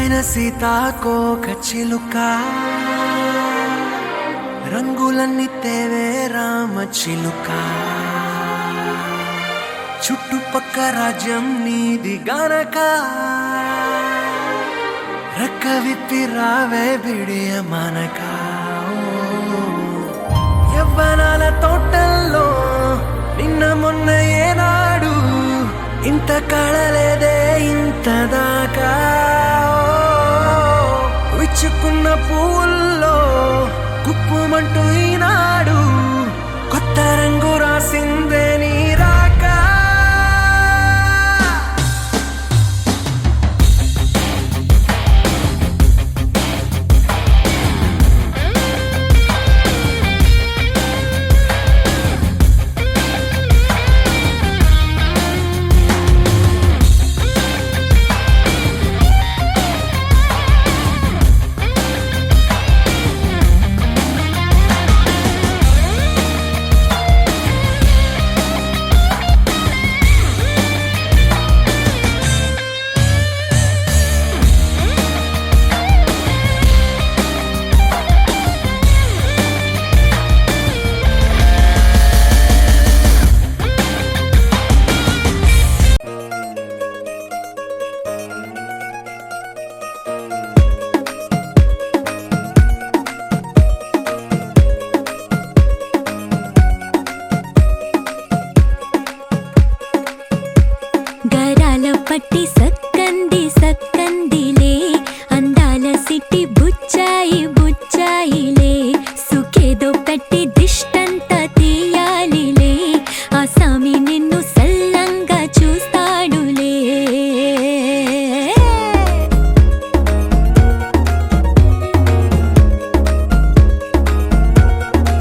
సీతాకోక చిలుక రంగులన్నీ తేవే రామ చిలుక చుట్టుపక్క రాజ్యం నీది గనక రెక్క విప్పి రావే బిడియ మనక యవ్వనాల తోటల్లో నిన్న మొన్న ఏనాడు ఇంత కళలేదే ఇంత దాకా విచ్చుకున్న పూల్లో కుప్పుమంటూ ఈనాడు కొత్త రంగు రాసిందే నీ రాక పట్టి సక్కంది సక్కందిలే అందాల సిట్టి బుచ్చాయి బుచ్చాయిలే సుఖేదో పెట్టి దిష్టంత తీయాలిలే ఆ సామి నిన్ను సల్లంగా చూస్తాడులే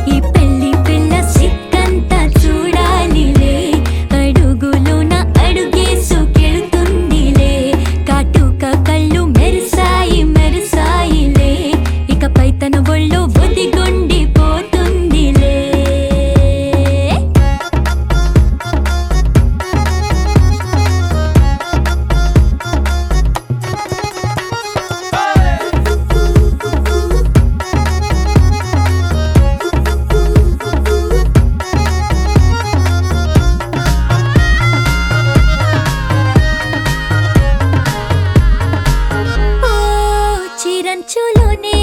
ఈ పెళ్లి పిల్ల సిక్కంతా చూడాలిలే అడుగులోన అడుగేసు తన ఒళ్ళు బొదిగొండి పోతుందిలే చిరంచులోనే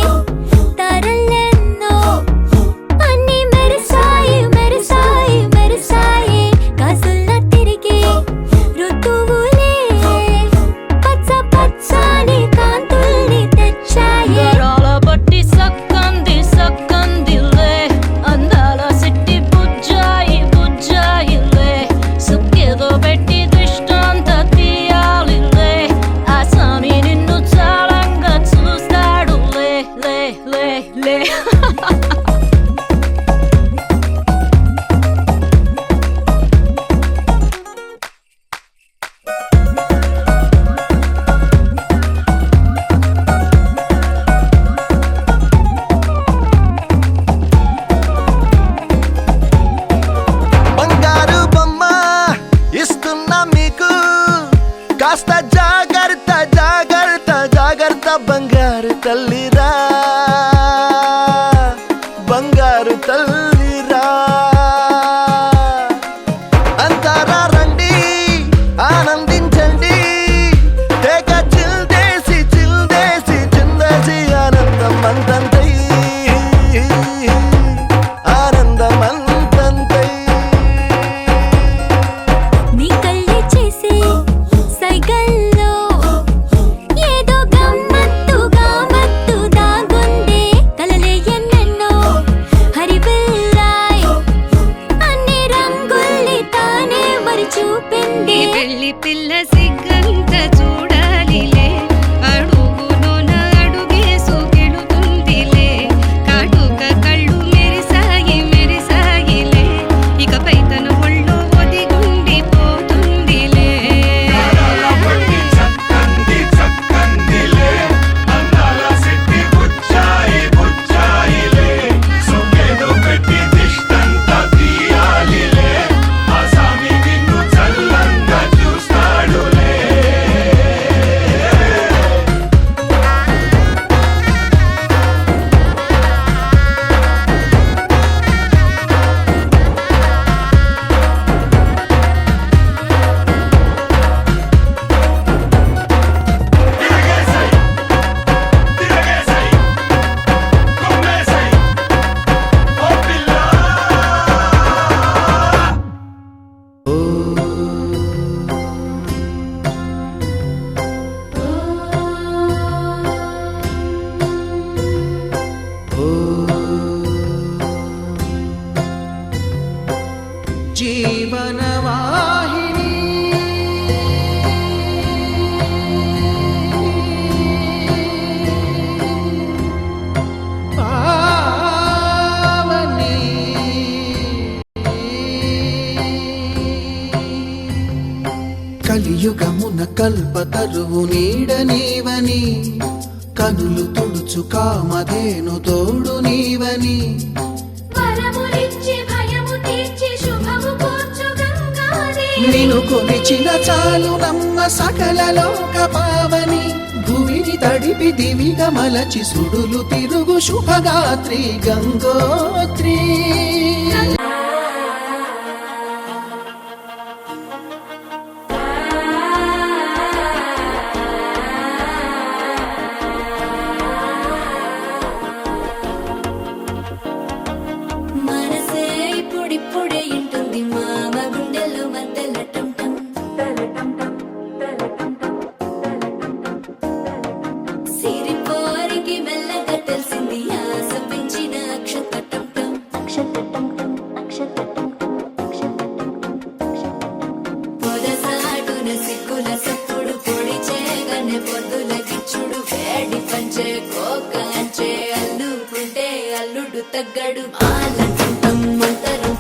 కాస్త జాగ్రత్త జాగ్రత్త జాగ్రత్త బంగారు తల్లిరా బంగారు తల్లిరా అంతారా రండి ఆనందించండి తేక చిల్దేసి చిల్దేసి చిందేసి ఆనందం అంతంతై ఆనందం అంతంతై నీ కళ్ళే చేసే సైగల్లో ఏదో గమ్మత్తుగా మత్తు దాగుందే కలలే ఎన్నెన్నో హరిబిల్లాయ్ అన్ని రంగుల్ని తానే మరి చూపింది పెళ్లి పిల్ల సిగ్గంత చూడాలిలే అడుగులోన అడుగేసు గెలుతుందిలే కాటుక కళ్ళు మెరిసాయి మెరిసాయిలే ఇకపై తన ఒళ్ళు ఒదిగుండి పోతుందిలే చూస్తాడులే యుగమున కల్పతరువు నీడ నీవని కనులు తుడుచు కామధేను తోడు నీవని వరములిచ్చి భయము తీర్చి శుభము కూర్చు గంగాదేవి నిను కొలిచిన చాలు నమ్మ సకల లోక పావని భూమిని తడిపి దివిగా మలచి సుడులు తిరుగు శుభగాత్రి గంగోత్రి మనసే ఇప్పుడిప్పుడే ఇంటుంది మామ గుండెల్లో మధ్యల టం టం సిరిపోరికి మెల్లగా తెలిసింది ఆశ పెంచిన అక్షతటం పొదసాటున సిగ్గుల సప్పుడు పొడి చేయగానే పొద్దుల గిచ్చుడు వేడి పంచే కోక అంచే అల్లుకుంటే అల్లుడు తగ్గడు మాలంటం మంతరం